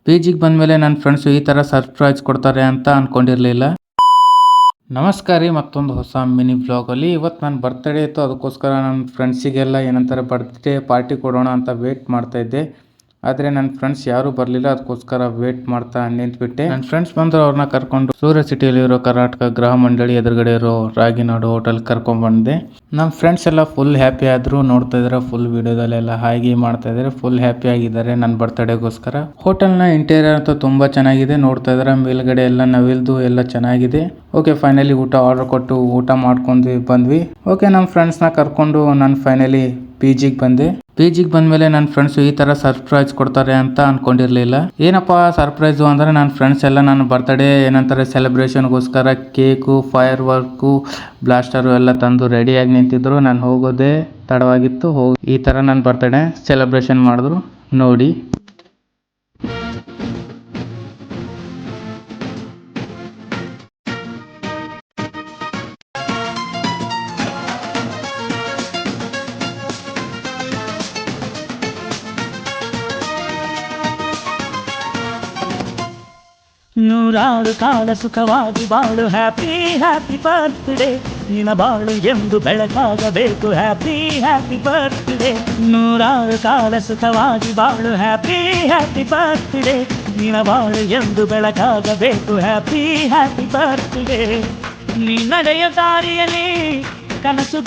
ಪಿ.ಜಿಗೆ ಬಂದಮೇಲೆ ನನ್ನ ಫ್ರೆಂಡ್ಸು ಈ ಥರ ಸರ್ಪ್ರೈಸ್ ಕೊಡ್ತಾರೆ ಅಂತ ಅಂದ್ಕೊಂಡಿರಲಿಲ್ಲ. ನಮಸ್ಕಾರ ರೀ, ಮತ್ತೊಂದು ಹೊಸ ಮಿನಿ ವ್ಲಾಗಲ್ಲಿ. ಇವತ್ತು ನನ್ನ ಬರ್ತ್ಡೇ ಇತ್ತು, ಅದಕ್ಕೋಸ್ಕರ ನನ್ನ ಫ್ರೆಂಡ್ಸಿಗೆಲ್ಲ ಏನಂತಾರೆ ಬರ್ತ್ಡೇ ಪಾರ್ಟಿ ಕೊಡೋಣ ಅಂತ ವೇಟ್ ಮಾಡ್ತಾಯಿದ್ದೆ. ಆದರೆ ನನ್ನ ಫ್ರೆಂಡ್ಸ್ ಯಾರೂ ಬರಲಿಲ್ಲ, ಅದಕ್ಕೋಸ್ಕರ ವೇಟ್ ಮಾಡ್ತಾ ನಿಂತ್ಬಿಟ್ಟೆ. ನನ್ನ ಫ್ರೆಂಡ್ಸ್ ಬಂದರು, ಅವ್ರನ್ನ ಕರ್ಕೊಂಡು ಸೂರ್ಯ ಸಿಟಿಯಲ್ಲಿರೋ ಕರ್ನಾಟಕ ಗೃಹ ಮಂಡಳಿ ಎದುರುಗಡೆ ಇರೋ ರಾಗಿನಾಡು ಹೋಟೆಲ್ ಕರ್ಕೊಂಡ್ಬಂದೆ. ನಮ್ಮ ಫ್ರೆಂಡ್ಸ್ ಎಲ್ಲ ಫುಲ್ ಹ್ಯಾಪಿ ಆದರು. ನೋಡ್ತಾ ಇದ್ದಾರೆ ಫುಲ್ ವಿಡಿಯೋದಲ್ಲೆಲ್ಲ ಹಾಗೆ ಮಾಡ್ತಾ ಇದ್ದಾರೆ, ಫುಲ್ ಹ್ಯಾಪಿ ಆಗಿದ್ದಾರೆ ನನ್ನ ಬರ್ತ್ಡೇಗೋಸ್ಕರ. ಹೋಟೆಲ್ನ ಇಂಟೀರಿಯರ್ ಅಂತೂ ತುಂಬ ಚೆನ್ನಾಗಿದೆ. ನೋಡ್ತಾ ಇದ್ದಾರೆ ಮೇಲ್ಗಡೆ ಎಲ್ಲ ನವಿಲ್ದು ಎಲ್ಲ ಚೆನ್ನಾಗಿದೆ. ಓಕೆ, ಫೈನಲಿ ಊಟ ಆರ್ಡರ್ ಕೊಟ್ಟು ಊಟ ಮಾಡ್ಕೊಂಡು ಬಂದ್ವಿ. ಓಕೆ, ನಮ್ಮ ಫ್ರೆಂಡ್ಸ್ನ ಕರ್ಕೊಂಡು ನಾನು ಫೈನಲಿ ಪಿ.ಜಿಗೆ ಬಂದೆ. ಪಿ.ಜಿಗೆ ಬಂದಮೇಲೆ ನನ್ನ ಫ್ರೆಂಡ್ಸು ಈ ಥರ ಸರ್ಪ್ರೈಸ್ ಕೊಡ್ತಾರೆ ಅಂತ ಅಂದ್ಕೊಂಡಿರಲಿಲ್ಲ. ಏನಪ್ಪ ಸರ್ಪ್ರೈಸು ಅಂದರೆ ನನ್ನ ಫ್ರೆಂಡ್ಸ್ ಎಲ್ಲ ನನ್ನ ಬರ್ತ್ಡೇ ಏನಂತಾರೆ ಸೆಲೆಬ್ರೇಷನ್ಗೋಸ್ಕರ ಕೇಕು, ಫೈರ್ ವರ್ಕು, ಬ್ಲಾಸ್ಟರು ಎಲ್ಲ ತಂದು ರೆಡಿಯಾಗಿ ನಿಂತಿದ್ರು. ನಾನು ಹೋಗೋದೇ ತಡವಾಗಿತ್ತು. ಈ ಥರ ನನ್ನ ಬರ್ತ್ಡೇ ಸೆಲೆಬ್ರೇಷನ್ ಮಾಡಿದ್ರು ನೋಡಿ. ನೂರಾರು ಕಾಲ ಸುಖವಾಗಿ ಬಾಳು, ಹ್ಯಾಪಿ ಹ್ಯಾಪಿ ಬರ್ತ್ಡೇ. ನಿನ್ನ ಬಾಳು ಎಂದು ಬೆಳಕಾಗಬೇಕು, ಹ್ಯಾಪಿ ಹ್ಯಾಪಿ ಬರ್ತ್ಡೇ. ನೂರಾರು ಕಾಲ ಸುಖವಾಗಿ ಬಾಳು, ಹ್ಯಾಪಿ ಹ್ಯಾಪಿ ಬರ್ತ್ಡೇ. ನಿನ್ನ ಬಾಳು ಎಂದು ಬೆಳಕಾಗಬೇಕು, ಹ್ಯಾಪಿ ಹ್ಯಾಪಿ ಬರ್ತ್ಡೇ. ನೀ ನಡೆಯ ದಾರಿಯಲ್ಲಿ ಕನಸು